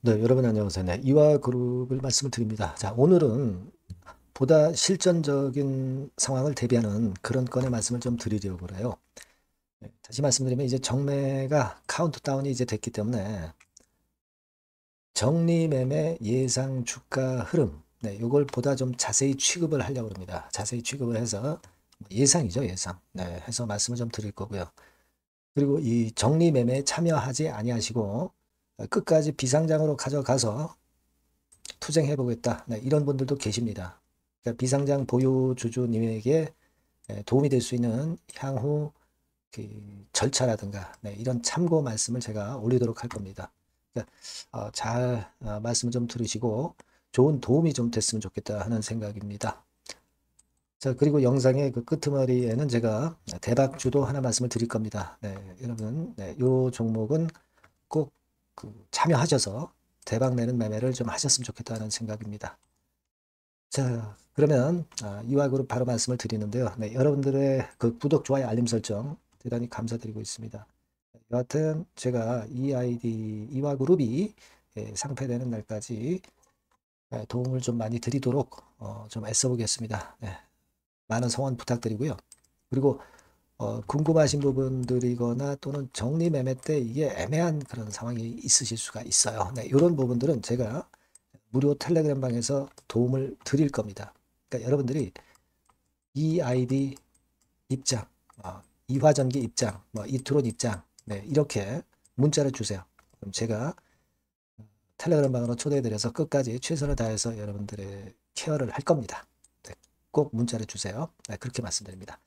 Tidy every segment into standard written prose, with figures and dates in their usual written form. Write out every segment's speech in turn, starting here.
네, 여러분 안녕하세요. 네, 이화그룹을 말씀을 드립니다. 자, 오늘은 보다 실전적인 상황을 대비하는 그런 건의 말씀을 좀 드리려고 그래요. 네, 다시 말씀드리면 이제 정매가 카운트다운이 이제 됐기 때문에 정리매매 예상 주가 흐름, 네, 요걸 보다 좀 자세히 취급을 하려고 합니다. 자세히 취급을 해서 예상이죠, 예상. 네, 해서 말씀을 좀 드릴 거고요. 그리고 이 정리매매에 참여하지 아니하시고 끝까지 비상장으로 가져가서 투쟁해 보겠다. 네, 이런 분들도 계십니다. 그러니까 비상장 보유 주주님에게 도움이 될 수 있는 향후 그 절차라든가 네, 이런 참고 말씀을 제가 올리도록 할 겁니다. 그러니까 잘 말씀 좀 들으시고 좋은 도움이 좀 됐으면 좋겠다 하는 생각입니다. 자, 그리고 영상의 그 끄트머리에는 제가 대박주도 하나 말씀을 드릴 겁니다. 네, 여러분, 네, 요 종목은 꼭 그 참여하셔서 대박 내는 매매를 좀 하셨으면 좋겠다는 생각입니다. 자, 그러면 이와그룹 바로 말씀을 드리는데요. 네, 여러분들의 그 구독, 좋아요, 알림 설정 대단히 감사드리고 있습니다. 여하튼 제가 이 아이디 이와그룹이 상패되는 날까지 도움을 좀 많이 드리도록 좀 애써 보겠습니다. 네, 많은 성원 부탁드리고요. 그리고 궁금하신 부분들이거나 또는 정리 매매 때 이게 애매한 그런 상황이 있으실 수가 있어요. 네, 이런 부분들은 제가 무료 텔레그램 방에서 도움을 드릴 겁니다. 그러니까 여러분들이 이 아이디 입장, 이화전기 입장, 뭐 이트론 입장, 네, 이렇게 문자를 주세요. 그럼 제가 텔레그램 방으로 초대해드려서 끝까지 최선을 다해서 여러분들의 케어를 할 겁니다. 네, 꼭 문자를 주세요. 네, 그렇게 말씀드립니다.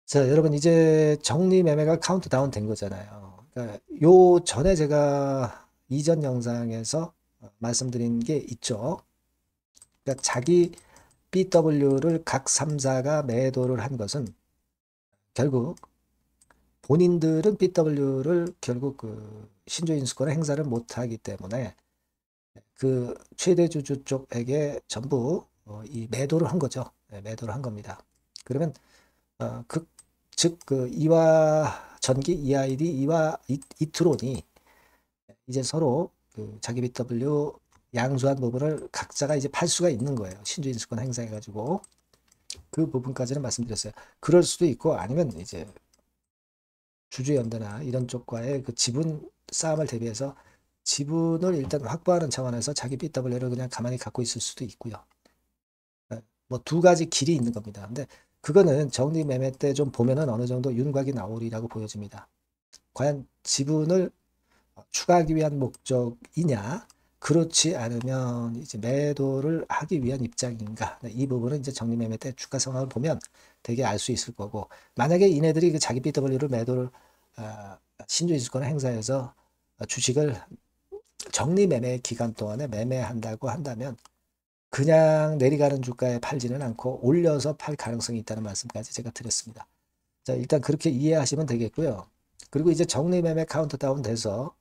자, 여러분 이제 정리 매매가 카운트다운 된 거잖아요. 그러니까 요 전에 제가 이전 영상에서 말씀드린 게 있죠. 그러니까 자기 BW를 각 3사가 매도를 한 것은 결국 본인들은 BW를 결국 그 신주인수권을 행사를 못하기 때문에 그 최대 주주 쪽에게 전부 이 매도를 한 거죠. 네, 매도를 한 겁니다. 그러면 즉 그 이와 전기 EID 이와 이트론이 이제 서로 그 자기 BW 양수한 부분을 각자가 이제 팔 수가 있는 거예요. 신주인수권 행사해가지고 그 부분까지는 말씀드렸어요. 그럴 수도 있고 아니면 이제 주주연대나 이런 쪽과의 그 지분 싸움을 대비해서 지분을 일단 확보하는 차원에서 자기 BW를 그냥 가만히 갖고 있을 수도 있고요. 뭐 두 가지 길이 있는 겁니다. 근데 그거는 정리 매매 때 좀 보면은 어느 정도 윤곽이 나오리라고 보여집니다. 과연 지분을 추가하기 위한 목적이냐? 그렇지 않으면 이제 매도를 하기 위한 입장인가? 네, 이 부분은 이제 정리 매매 때 주가 상황을 보면 되게 알 수 있을 거고, 만약에 이네들이 그 자기 BW를 매도를 신주인수권을 행사해서 주식을 정리 매매 기간 동안에 매매한다고 한다면 그냥 내려가는 주가에 팔지는 않고 올려서 팔 가능성이 있다는 말씀까지 제가 드렸습니다. 자, 일단 그렇게 이해하시면 되겠고요. 그리고 이제 정리 매매 카운트다운 돼서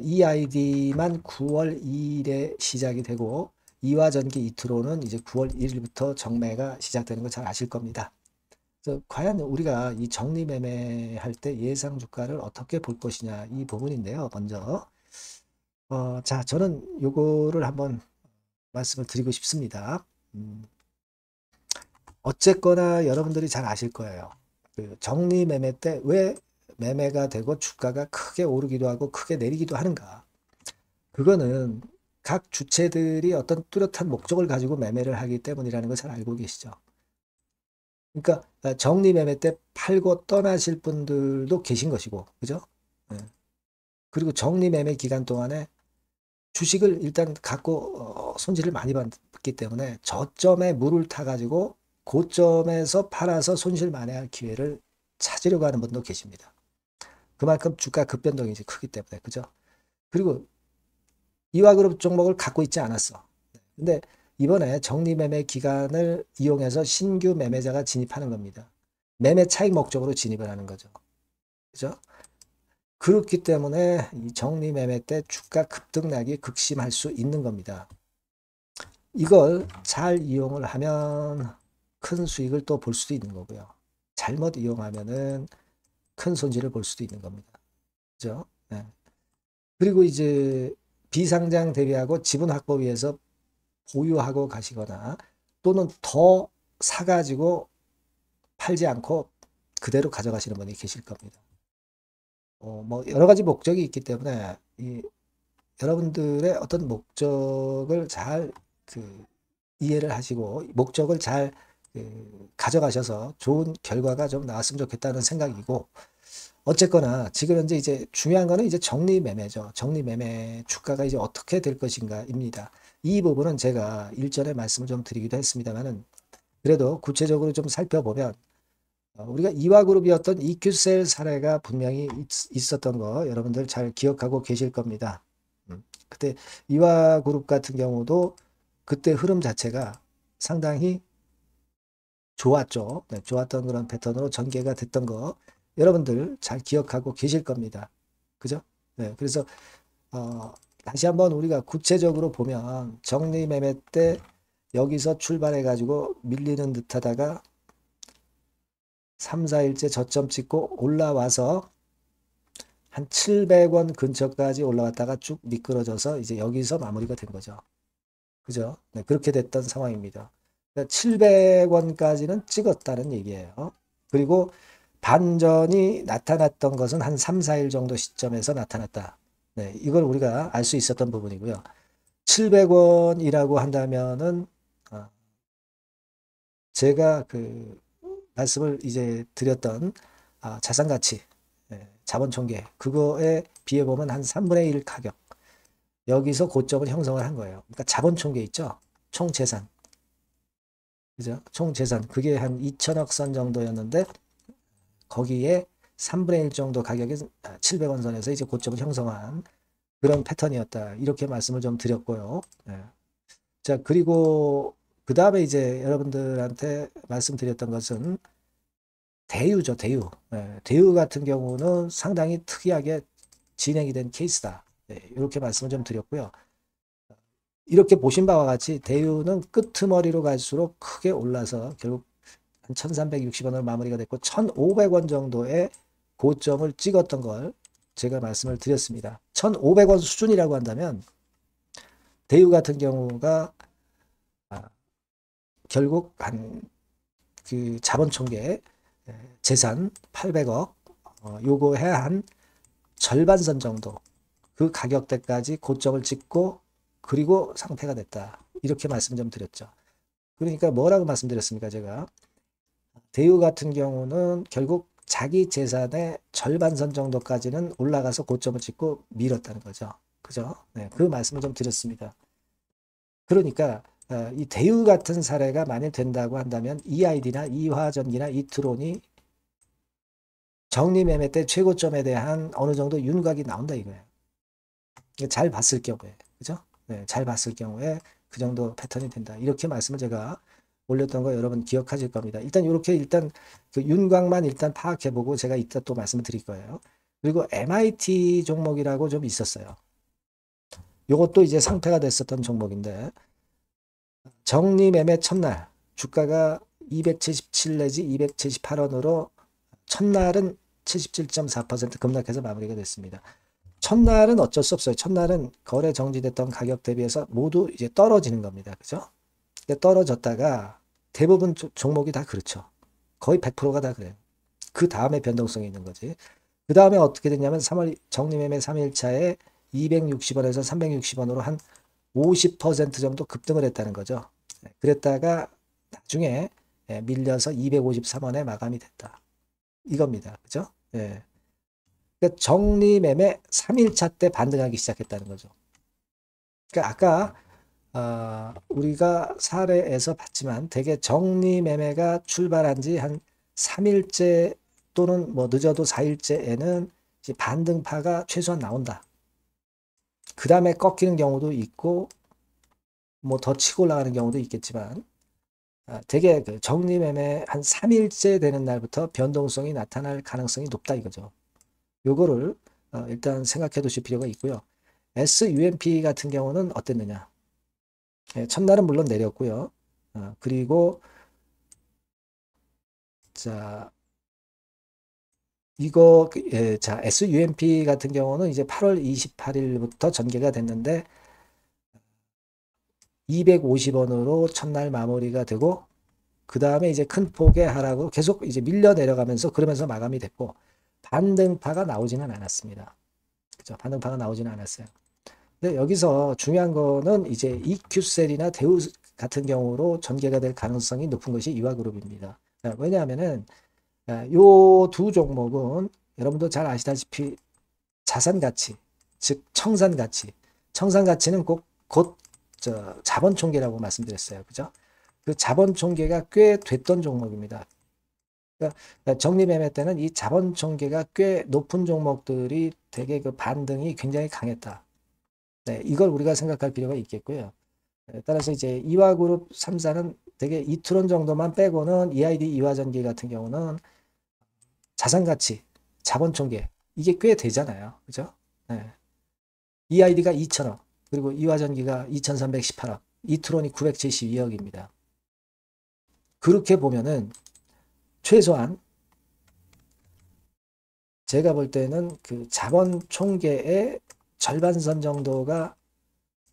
이 아이디만 9월 2일에 시작이 되고 이화전기 이트로는 이제 9월 1일부터 정매가 시작되는 거 잘 아실 겁니다. 그래서 과연 우리가 이 정리 매매할 때 예상 주가를 어떻게 볼 것이냐 이 부분인데요. 먼저 자, 저는 요거를 한번 말씀을 드리고 싶습니다. 어쨌거나 여러분들이 잘 아실 거예요. 그 정리 매매 때 왜 매매가 되고 주가가 크게 오르기도 하고 크게 내리기도 하는가? 그거는 각 주체들이 어떤 뚜렷한 목적을 가지고 매매를 하기 때문이라는 걸 잘 알고 계시죠. 그러니까 정리 매매 때 팔고 떠나실 분들도 계신 것이고, 그죠? 예. 그리고 정리 매매 기간 동안에 주식을 일단 갖고 손실을 많이 받기 때문에 저점에 물을 타가지고 고점에서 팔아서 손실 만회할 기회를 찾으려고 하는 분도 계십니다. 그만큼 주가 급변동이 이제 크기 때문에, 그죠? 그리고 이와그룹 종목을 갖고 있지 않았어. 근데 이번에 정리매매 기간을 이용해서 신규 매매자가 진입하는 겁니다. 매매 차익 목적으로 진입을 하는 거죠. 그죠? 그렇기 때문에 이 정리매매 때 주가 급등락이 극심할 수 있는 겁니다. 이걸 잘 이용을 하면 큰 수익을 또 볼 수도 있는 거고요. 잘못 이용하면은 큰 손실을 볼 수도 있는 겁니다. 그죠? 네. 그리고 이제 비상장 대비하고 지분 확보 위해서 보유하고 가시거나 또는 더 사가지고 팔지 않고 그대로 가져가시는 분이 계실 겁니다. 뭐 여러 가지 목적이 있기 때문에 여러분들의 어떤 목적을 잘 이해를 하시고 목적을 잘 가져가셔서 좋은 결과가 좀 나왔으면 좋겠다는 생각이고, 어쨌거나 지금 현재 이제 중요한 거는 이제 정리매매죠. 정리매매 주가가 이제 어떻게 될 것인가입니다. 이 부분은 제가 일전에 말씀을 좀 드리기도 했습니다만은, 그래도 구체적으로 좀 살펴보면 우리가 이화그룹이었던 EQ셀 사례가 분명히 있었던 거 여러분들 잘 기억하고 계실 겁니다. 그때 이화그룹 같은 경우도 그때 흐름 자체가 상당히 좋았죠. 네, 좋았던 그런 패턴으로 전개가 됐던 거 여러분들 잘 기억하고 계실 겁니다. 그죠? 네, 그래서 다시 한번 우리가 구체적으로 보면 정리매매 때 여기서 출발해 가지고 밀리는 듯 하다가 3, 4일째 저점 찍고 올라와서 한 700원 근처까지 올라왔다가 쭉 미끄러져서 이제 여기서 마무리가 된 거죠. 그죠? 네, 그렇게 됐던 상황입니다. 700원까지는 찍었다는 얘기예요. 그리고 반전이 나타났던 것은 한 3, 4일 정도 시점에서 나타났다. 네, 이걸 우리가 알 수 있었던 부분이고요. 700원이라고 한다면은 제가 말씀을 이제 드렸던 자산가치, 자본총계 그거에 비해 보면 한 3분의 1 가격, 여기서 고점을 형성을 한 거예요. 그러니까 자본총계 있죠? 총재산. 그죠? 총재산. 그게 한 2천억 선 정도였는데 거기에 3분의 1 정도 가격이 700원 선에서 이제 고점을 형성한 그런 패턴이었다. 이렇게 말씀을 좀 드렸고요. 네. 자, 그리고 그 다음에 이제 여러분들한테 말씀드렸던 것은 대유죠, 대유. 네. 대유 같은 경우는 상당히 특이하게 진행이 된 케이스다. 네. 이렇게 말씀을 좀 드렸고요. 이렇게 보신 바와 같이 대유는 끄트머리로 갈수록 크게 올라서 결국 한 1360원으로 마무리가 됐고 1500원 정도의 고점을 찍었던 걸 제가 말씀을 드렸습니다. 1500원 수준이라고 한다면 대유 같은 경우가 결국 한 자본총계 재산 800억 요거 해야 한 절반선 정도 그 가격대까지 고점을 찍고 그리고 상패가 됐다. 이렇게 말씀 좀 드렸죠. 그러니까 뭐라고 말씀드렸습니까? 제가 대유 같은 경우는 결국 자기 재산의 절반선 정도까지는 올라가서 고점을 찍고 밀었다는 거죠. 그죠? 네, 그 말씀을 좀 드렸습니다. 그러니까 이 대유 같은 사례가 만약 된다고 한다면 EID나 이화전기나 이트론이 정리매매 때 최고점에 대한 어느 정도 윤곽이 나온다 이거예요. 잘 봤을 경우에. 그죠? 네, 잘 봤을 경우에 그 정도 패턴이 된다. 이렇게 말씀을 제가 올렸던 거 여러분 기억하실 겁니다. 일단 이렇게 일단 그 윤곽만 일단 파악해보고 제가 이따 또 말씀을 드릴 거예요. 그리고 MIT 종목이라고 좀 있었어요. 요것도 이제 상패가 됐었던 종목인데 정리매매 첫날 주가가 277 내지 278원으로 첫날은 77.4% 급락해서 마무리가 됐습니다. 첫날은 어쩔 수 없어요. 첫날은 거래 정지됐던 가격 대비해서 모두 이제 떨어지는 겁니다. 그죠? 떨어졌다가 대부분 종목이 다 그렇죠. 거의 100%가 다 그래요. 그 다음에 변동성이 있는 거지. 그 다음에 어떻게 됐냐면 3월 정리매매 3일차에 260원에서 360원으로 한 50% 정도 급등을 했다는 거죠. 그랬다가 나중에 밀려서 253원에 마감이 됐다. 이겁니다. 그죠? 예. 그러니까 정리매매 3일차 때 반등하기 시작했다는 거죠. 그러니까 아까 우리가 사례에서 봤지만 대개 정리매매가 출발한 지 한 3일째 또는 뭐 늦어도 4일째에는 이제 반등파가 최소한 나온다. 그 다음에 꺾이는 경우도 있고 뭐 더 치고 올라가는 경우도 있겠지만 대개 그 정리매매 한 3일째 되는 날부터 변동성이 나타날 가능성이 높다 이거죠. 요거를 일단 생각해 두실 필요가 있고요. SUMP 같은 경우는 어땠느냐. 첫날은 물론 내렸고요. 그리고 자 이거 자, SUMP 같은 경우는 이제 8월 28일부터 전개가 됐는데 250원으로 첫날 마무리가 되고 그 다음에 이제 큰 폭의 하락으로 계속 이제 밀려 내려가면서 그러면서 마감이 됐고 반등파가 나오지는 않았습니다. 그죠? 반등파가 나오지는 않았어요. 근데 여기서 중요한 거는 이제 EQ셀이나 대우 같은 경우로 전개가 될 가능성이 높은 것이 이와그룹입니다. 왜냐하면은 요 두 종목은 여러분도 잘 아시다시피 자산 가치, 즉 청산 가치. 청산 가치는 곧 자본 총계라고 말씀드렸어요. 그죠? 그 자본 총계가 꽤 됐던 종목입니다. 그러니까 적립 매매 때는 이 자본 총계가 꽤 높은 종목들이 되게 그 반등이 굉장히 강했다. 네, 이걸 우리가 생각할 필요가 있겠고요. 따라서 이제 이화그룹 3사는 되게 이트론 정도만 빼고는 EID 이화전기 같은 경우는 자산가치, 자본총계 이게 꽤 되잖아요. 그죠? 네. EID가 2천억 그리고 이화전기가 2318억 이트론이 972억입니다. 그렇게 보면은 최소한 제가 볼 때는 그 자본총계의 절반선 정도가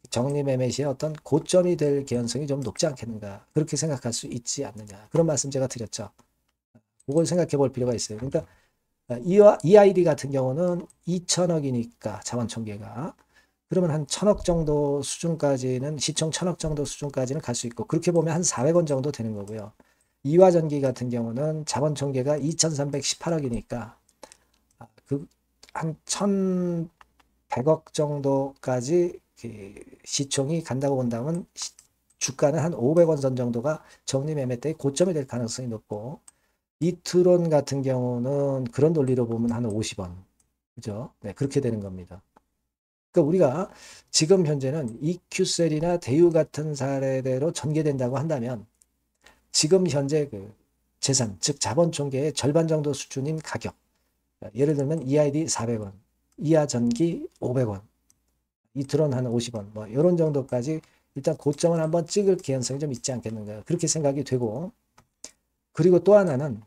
적립매매 시의 어떤 고점이 될 개연성이 좀 높지 않겠는가 그렇게 생각할 수 있지 않느냐 그런 말씀 제가 드렸죠. 그걸 생각해 볼 필요가 있어요. 그러니까 EID 같은 경우는 2천억이니까 자본총계가 그러면 한 1,000억 정도 수준까지는 시총 1,000억 정도 수준까지는 갈 수 있고 그렇게 보면 한 400원 정도 되는 거고요. 이화전기 같은 경우는 자본총계가 2,318억이니까 한 1,100억 정도까지 시총이 간다고 본다면 주가는 한 500원 선 정도가 적립매매 때 고점이 될 가능성이 높고 이트론 같은 경우는 그런 논리로 보면 한 50원. 그죠? 네, 그렇게 되는 겁니다. 그러니까 우리가 지금 현재는 EQ셀이나 대유 같은 사례대로 전개된다고 한다면 지금 현재 그 재산, 즉 자본총계의 절반 정도 수준인 가격. 예를 들면 EID 400원, 이하전기 500원, 이트론 한 50원, 뭐 이런 정도까지 일단 고점을 한번 찍을 개연성이 좀 있지 않겠는가 그렇게 생각이 되고 그리고 또 하나는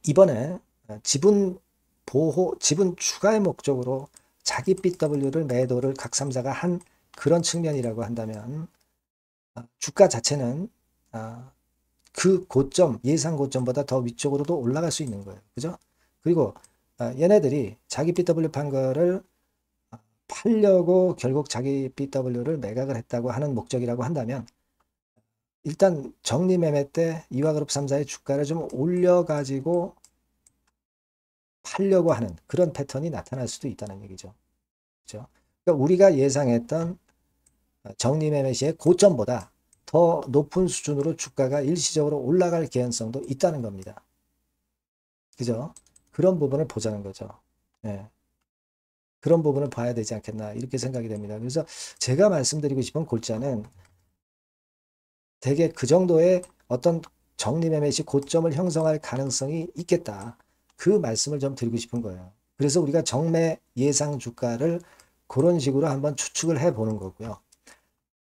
이번에 지분 보호, 지분 추가의 목적으로 자기 BW를 매도를 각 3사가 한 그런 측면이라고 한다면 주가 자체는 그 고점, 예상 고점보다 더 위쪽으로도 올라갈 수 있는 거예요. 그죠? 그리고 얘네들이 자기 BW 판 거를 팔려고 결국 자기 BW를 매각을 했다고 하는 목적이라고 한다면 일단 적립매매 때 이화그룹 3사의 주가를 좀 올려가지고 팔려고 하는 그런 패턴이 나타날 수도 있다는 얘기죠. 그렇죠? 그러니까 우리가 예상했던 적립매매 시의 고점보다 더 높은 수준으로 주가가 일시적으로 올라갈 개연성도 있다는 겁니다. 그죠? 그런 부분을 보자는 거죠. 네. 그런 부분을 봐야 되지 않겠나 이렇게 생각이 됩니다. 그래서 제가 말씀드리고 싶은 골자는 되게 그 정도의 어떤 적립매매 시 고점을 형성할 가능성이 있겠다. 그 말씀을 좀 드리고 싶은 거예요. 그래서 우리가 정매 예상 주가를 그런 식으로 한번 추측을 해보는 거고요.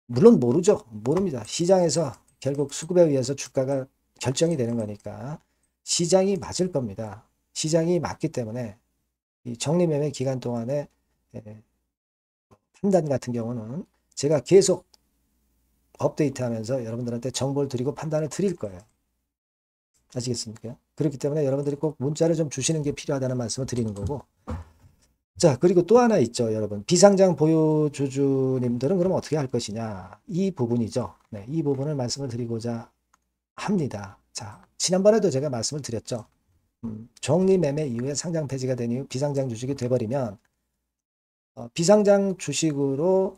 물론 모르죠. 모릅니다. 시장에서 결국 수급에 의해서 주가가 결정이 되는 거니까 시장이 맞을 겁니다. 시장이 맞기 때문에 이 적립매매 기간 동안에 판단 같은 경우는 제가 계속 업데이트하면서 여러분들한테 정보를 드리고 판단을 드릴 거예요. 아시겠습니까? 그렇기 때문에 여러분들이 꼭 문자를 좀 주시는 게 필요하다는 말씀을 드리는 거고 자 그리고 또 하나 있죠 여러분 비상장 보유주주님들은 그럼 어떻게 할 것이냐 이 부분이죠. 네, 이 부분을 말씀을 드리고자 합니다. 자 지난번에도 제가 말씀을 드렸죠. 적립매매 이후에 상장 폐지가 된 이후 비상장 주식이 돼버리면 비상장 주식으로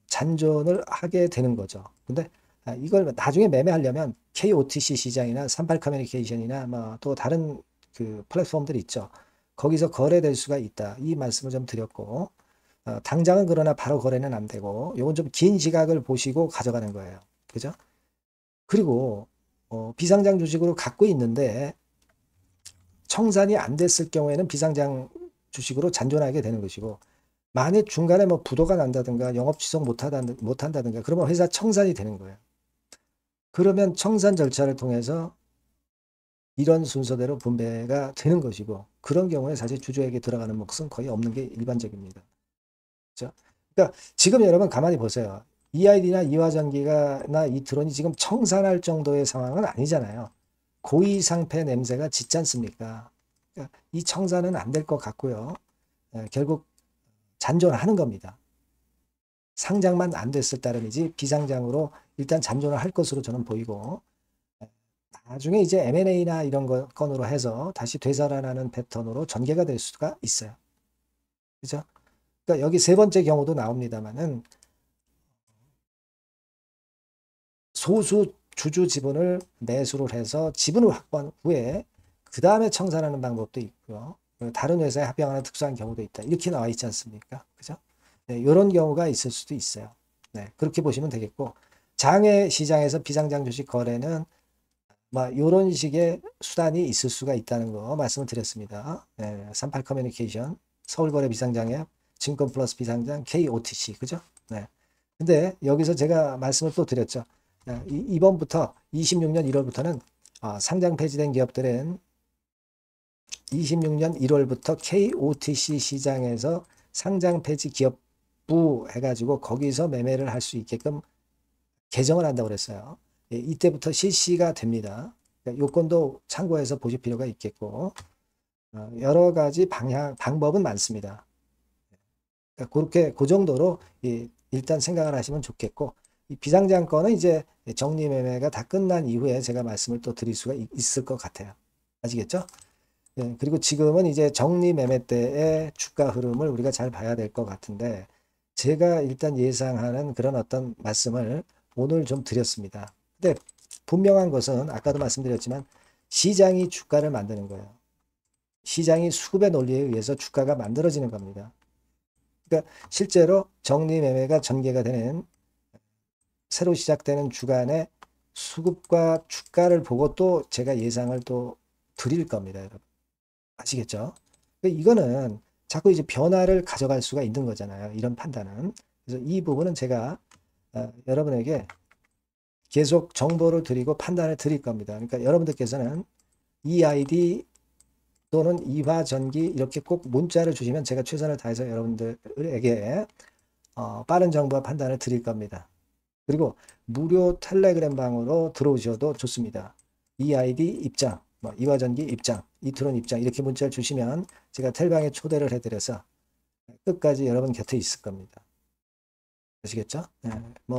잔존을 하게 되는 거죠. 근데 이걸 나중에 매매하려면 KOTC 시장이나 38 커뮤니케이션이나 뭐 또 다른 그 플랫폼들이 있죠. 거기서 거래될 수가 있다. 이 말씀을 좀 드렸고 당장은 그러나 바로 거래는 안 되고 요건 좀 긴 시각을 보시고 가져가는 거예요. 그죠? 그리고 비상장 주식으로 갖고 있는데 청산이 안 됐을 경우에는 비상장 주식으로 잔존하게 되는 것이고 만약 중간에 뭐 부도가 난다든가 영업 지속 못한다든가 그러면 회사 청산이 되는 거예요. 그러면 청산 절차를 통해서 이런 순서대로 분배가 되는 것이고, 그런 경우에 사실 주주에게 들어가는 몫은 거의 없는 게 일반적입니다. 그렇죠? 그러니까 지금 여러분 가만히 보세요. EID나 이화전기가나 이 드론이 지금 청산할 정도의 상황은 아니잖아요. 고의상패 냄새가 짙지 않습니까? 그러니까 이 청산은 안 될 것 같고요. 결국 잔존하는 겁니다. 상장만 안 됐을 따름이지 비상장으로 일단 잔존을 할 것으로 저는 보이고, 나중에 이제 M&A나 이런 건으로 해서 다시 되살아나는 패턴으로 전개가 될 수가 있어요. 그죠? 그러니까 여기 세 번째 경우도 나옵니다만은 소수 주주 지분을 매수를 해서 지분을 확보한 후에 그 다음에 청산하는 방법도 있고요. 다른 회사에 합병하는 특수한 경우도 있다. 이렇게 나와 있지 않습니까? 그죠? 네, 이런 경우가 있을 수도 있어요. 네, 그렇게 보시면 되겠고, 장외 시장에서 비상장 주식 거래는 이런 식의 수단이 있을 수가 있다는 거 말씀을 드렸습니다. 네, 38 커뮤니케이션, 서울거래 비상장에 증권 플러스 비상장, KOTC, 그죠? 네. 근데 여기서 제가 말씀을 또 드렸죠. 이번부터 26년 1월부터는 상장 폐지된 기업들은 26년 1월부터 KOTC 시장에서 상장 폐지 기업부 해가지고 거기서 매매를 할 수 있게끔 개정을 한다고 그랬어요. 예, 이때부터 실시가 됩니다. 그러니까 요건도 참고해서 보실 필요가 있겠고, 여러 가지 방법은 많습니다. 그러니까 그렇게 그 정도로 일단 생각을 하시면 좋겠고, 이 비상장권은 이제 정리매매가 다 끝난 이후에 제가 말씀을 또 드릴 수가 있을 것 같아요. 아시겠죠? 예, 그리고 지금은 이제 정리매매 때의 주가 흐름을 우리가 잘 봐야 될 것 같은데, 제가 일단 예상하는 그런 어떤 말씀을 오늘 좀 드렸습니다. 근데 분명한 것은 아까도 말씀드렸지만 시장이 주가를 만드는 거예요. 시장이 수급의 논리에 의해서 주가가 만들어지는 겁니다. 그러니까 실제로 정리매매가 전개가 되는 새로 시작되는 주간에 수급과 주가를 보고 또 제가 예상을 또 드릴 겁니다, 여러분. 아시겠죠? 그러니까 이거는 자꾸 이제 변화를 가져갈 수가 있는 거잖아요. 이런 판단은. 그래서 이 부분은 제가 여러분에게 계속 정보를 드리고 판단을 드릴 겁니다. 그러니까 여러분들께서는 EID 또는 이화전기 이렇게 꼭 문자를 주시면 제가 최선을 다해서 여러분들에게 빠른 정보와 판단을 드릴 겁니다. 그리고 무료 텔레그램 방으로 들어오셔도 좋습니다. EID 입장, 이화전기 입장, 이트론 입장 이렇게 문자를 주시면 제가 텔방에 초대를 해드려서 끝까지 여러분 곁에 있을 겁니다. 아시겠죠? 네.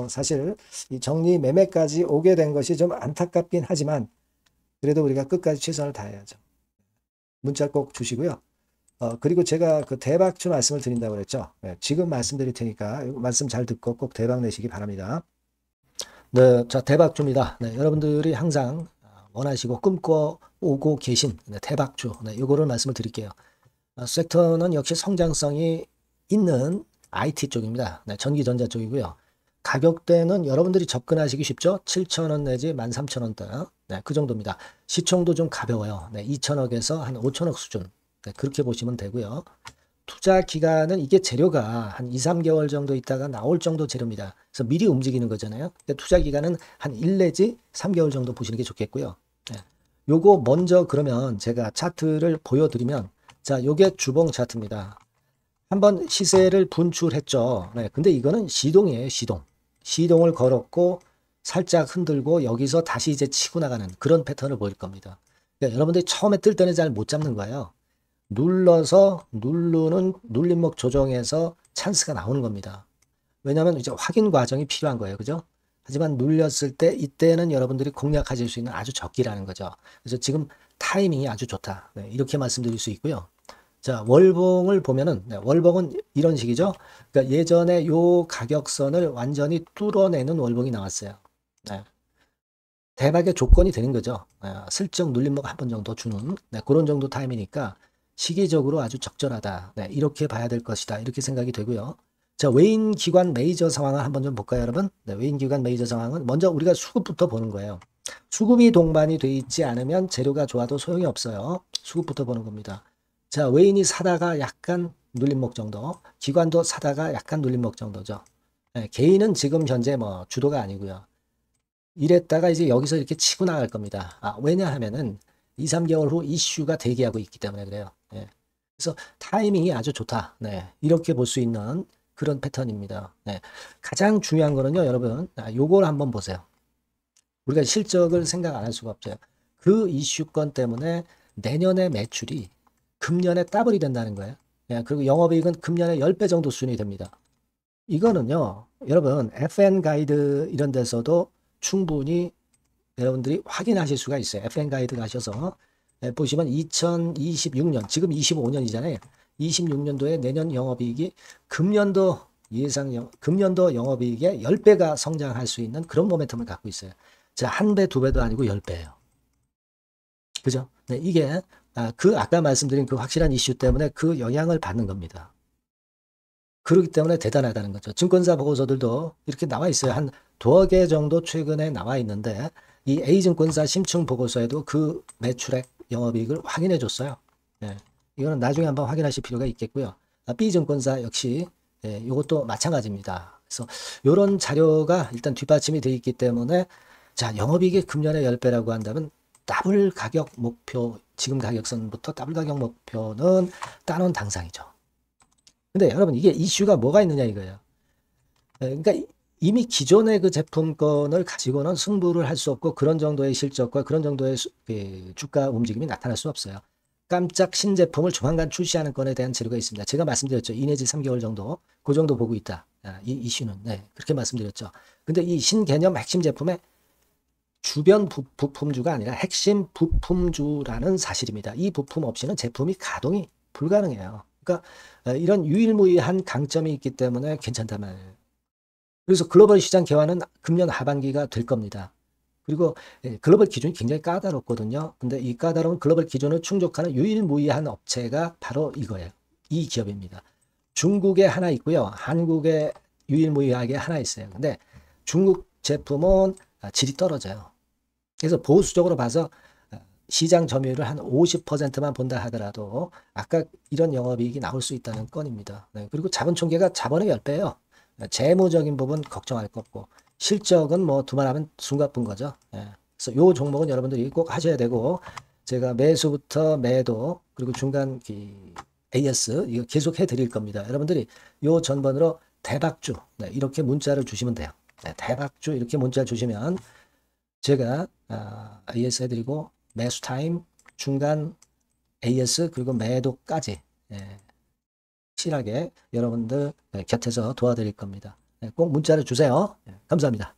사실 이 정리 매매까지 오게 된 것이 좀 안타깝긴 하지만 그래도 우리가 끝까지 최선을 다해야죠. 문자 꼭 주시고요. 그리고 제가 그 대박주 말씀을 드린다고 그랬죠. 네, 지금 말씀드릴 테니까 말씀 잘 듣고 꼭 대박 내시기 바랍니다. 네, 자, 대박주입니다. 네, 여러분들이 항상 원하시고 꿈꿔오고 계신 대박주. 네, 요거를 말씀을 드릴게요. 섹터는 역시 성장성이 있는 IT 쪽입니다. 네, 전기전자 쪽이고요. 가격대는 여러분들이 접근하시기 쉽죠? 7,000원 내지 13,000원대. 네, 그 정도입니다. 시총도 좀 가벼워요. 네, 2천억에서 한 5천억 수준. 네, 그렇게 보시면 되고요. 투자 기간은 이게 재료가 한 2, 3개월 정도 있다가 나올 정도 재료입니다. 그래서 미리 움직이는 거잖아요. 투자 기간은 한 1 내지 3개월 정도 보시는 게 좋겠고요. 네. 요거 먼저 그러면 제가 차트를 보여드리면 자, 요게 주봉 차트입니다. 한번 시세를 분출했죠. 네, 근데 이거는 시동이에요, 시동. 시동을 걸었고 살짝 흔들고 여기서 다시 이제 치고 나가는 그런 패턴을 보일 겁니다. 그러니까 여러분들이 처음에 뜰 때는 잘 못 잡는 거예요. 눌러서 누르는 눌림목 조정에서 찬스가 나오는 겁니다. 왜냐하면 이제 확인 과정이 필요한 거예요. 그죠? 하지만 눌렸을 때 이때는 여러분들이 공략하실 수 있는 아주 적기라는 거죠. 그래서 지금 타이밍이 아주 좋다. 네, 이렇게 말씀드릴 수 있고요. 자, 월봉을 보면은, 네, 월봉은 이런 식이죠. 그러니까 예전에 요 가격선을 완전히 뚫어내는 월봉이 나왔어요. 네. 대박의 조건이 되는 거죠. 슬쩍 눌림목 한 번 정도 주는 그런 정도 타임이니까 시기적으로 아주 적절하다. 네, 이렇게 봐야 될 것이다. 이렇게 생각이 되고요. 자, 외인 기관 메이저 상황을 한번 좀 볼까요, 여러분? 네, 외인 기관 메이저 상황은 먼저 우리가 수급부터 보는 거예요. 수급이 동반이 돼 있지 않으면 재료가 좋아도 소용이 없어요. 수급부터 보는 겁니다. 자, 외인이 사다가 약간 눌림목 정도, 기관도 사다가 약간 눌림목 정도죠. 네, 개인은 지금 현재 주도가 아니고요. 이랬다가 이제 여기서 이렇게 치고 나갈 겁니다. 왜냐하면은 2, 3개월 후 이슈가 대기하고 있기 때문에 그래요. 예. 그래서 타이밍이 아주 좋다. 네. 이렇게 볼 수 있는 그런 패턴입니다. 네. 가장 중요한 거는요, 여러분, 요걸 한번 보세요. 우리가 실적을 생각 안 할 수가 없어요. 그 이슈건 때문에 내년의 매출이 금년에 더블이 된다는 거예요. 예, 그리고 영업이익은 금년에 10배 정도 수준이 됩니다. 이거는요, 여러분, FN 가이드 이런 데서도 충분히 여러분들이 확인하실 수가 있어요. FN 가이드 가셔서 보시면 2026년, 지금 25년이잖아요. 26년도에 내년 영업이익이 금년도 금년도 영업이익의 10배가 성장할 수 있는 그런 모멘텀을 갖고 있어요. 자, 한 배, 두 배도 아니고 10배예요. 그죠? 네, 이게 아까 말씀드린 그 확실한 이슈 때문에 그 영향을 받는 겁니다. 그렇기 때문에 대단하다는 거죠. 증권사 보고서들도 이렇게 나와 있어요. 한 두어 개 정도 최근에 나와 있는데 이 A증권사 심층 보고서에도 그 매출액 영업이익을 확인해 줬어요. 예, 이거는 나중에 한번 확인하실 필요가 있겠고요. B증권사 역시 이것도 마찬가지입니다. 그래서 이런 자료가 일단 뒷받침이 되어 있기 때문에 자, 영업이익이 금년에 10배라고 한다면 더블 가격 목표, 지금 가격선부터 더블 가격 목표는 따놓은 당상이죠. 근데 여러분 이게 이슈가 뭐가 있느냐 이거예요. 그러니까 이미 기존의 그 제품권을 가지고는 승부를 할 수 없고 그런 정도의 실적과 그런 정도의 주가 움직임이 나타날 수 없어요. 깜짝 신제품을 조만간 출시하는 건에 대한 재료가 있습니다. 제가 말씀드렸죠. 2 내지 3개월 정도, 그 정도 보고 있다. 이 이슈는. 네, 그렇게 말씀드렸죠. 근데 이 신개념 핵심 제품의 주변 부품주가 아니라 핵심 부품주라는 사실입니다. 이 부품 없이는 제품이 가동이 불가능해요. 그러니까 이런 유일무이한 강점이 있기 때문에 괜찮단 말이에요. 그래서 글로벌 시장 개화는 금년 하반기가 될 겁니다. 그리고 글로벌 기준이 굉장히 까다롭거든요. 근데 이 까다로운 글로벌 기준을 충족하는 유일무이한 업체가 바로 이거예요. 이 기업입니다. 중국에 하나 있고요. 한국에 유일무이하게 하나 있어요. 근데 중국 제품은 질이 떨어져요. 그래서 보수적으로 봐서 시장 점유율을 한 50%만 본다 하더라도 아까 이런 영업이익이 나올 수 있다는 건입니다. 네, 그리고 자본 총계가 자본의 10배예요. 재무적인 부분 걱정할 거 없고 실적은 뭐 두말하면 숨가쁜 거죠. 네, 그래서 요 종목은 여러분들이 꼭 하셔야 되고 제가 매수부터 매도 그리고 중간 AS 이거 계속 해드릴 겁니다. 여러분들이 요 전번으로 대박주 이렇게 문자를 주시면 돼요. 네, 대박주 이렇게 문자 주시면 제가 AS 해드리고 매수 타임, 중간 AS 그리고 매도까지 확실하게 여러분들 곁에서 도와드릴 겁니다. 꼭 문자를 주세요. 감사합니다.